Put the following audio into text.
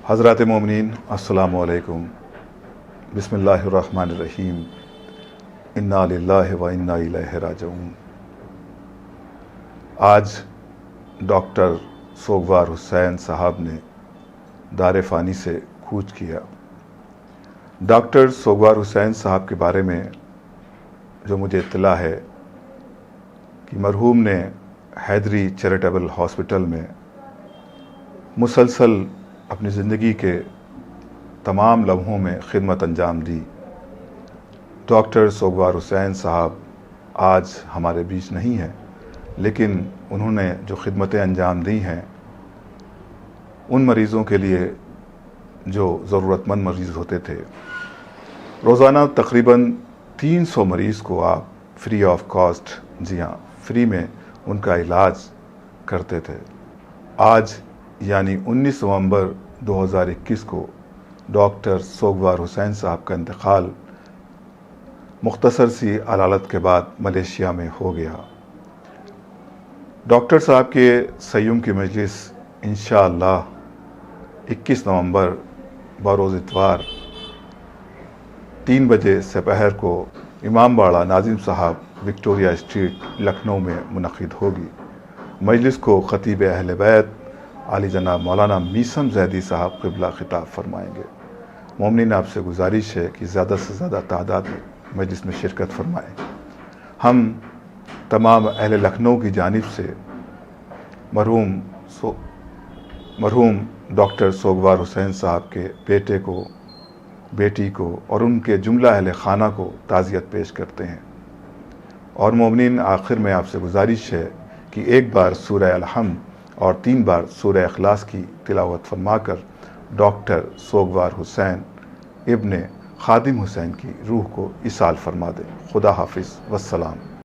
हज़रात मोमिनीन अस्सलामु अलैकुम, बिस्मिल्लाहिर्रहमानिर्रहीम, इन्ना लिल्लाहि व इन्ना इलैहि राजिऊन। आज डॉक्टर सोगवार हुसैन साहब ने दार फ़ानी से कूच किया। डॉक्टर सोगवार हुसैन साहब के बारे में जो मुझे इत्तला है कि मरहूम ने हैदरी चैरिटेबल हॉस्पिटल में मुसलसल अपनी ज़िंदगी के तमाम लम्हों में खिदमत अंजाम दी। डॉक्टर सोगवार हुसैन साहब आज हमारे बीच नहीं हैं, लेकिन उन्होंने जो खिदमतें अंजाम दी हैं उन मरीज़ों के लिए जो ज़रूरतमंद मरीज़ होते थे। रोज़ाना तकरीबन 300 मरीज़ को आप फ्री ऑफ कॉस्ट, जी हाँ, फ्री में उनका इलाज करते थे। आज यानी 19 नवंबर 2021 को डॉक्टर सोगवार हुसैन साहब का इंतकाल मुख्तसर सी अलालत के बाद मलेशिया में हो गया। डॉक्टर साहब के सय्युम की मजलिस इंशाअल्लाह 21 नवंबर बरोज़ इतवार 3 बजे सपहर को इमामबाड़ा नाजिम साहब विक्टोरिया स्ट्रीट लखनऊ में मुनक़िद होगी। मजलिस को ख़तीब अहले बैत आली जनाब मौलाना मीसम ज़ैदी साहब क़िबला ख़िताब फरमाएंगे। मोमिनीन, आपसे गुजारिश है कि ज़्यादा से ज़्यादा तादाद में मजलिस में शिरकत फरमाएँ। हम तमाम अहले लखनऊ की जानिब से मरहूम डॉक्टर सोगवार हुसैन साहब के बेटे को, बेटी को और उनके जुमला अहले खाना को ताज़ियत पेश करते हैं। और मोमिनीन, आखिर में आपसे गुजारिश है कि एक बार सूरह अल-हम्द और 3 बार सूरह इखलास की तिलावत फरमाकर डॉक्टर सोगवार हुसैन इब्ने खादिम हुसैन की रूह को इसाल फरमा दें। खुदा हाफिज़, वस्सलाम।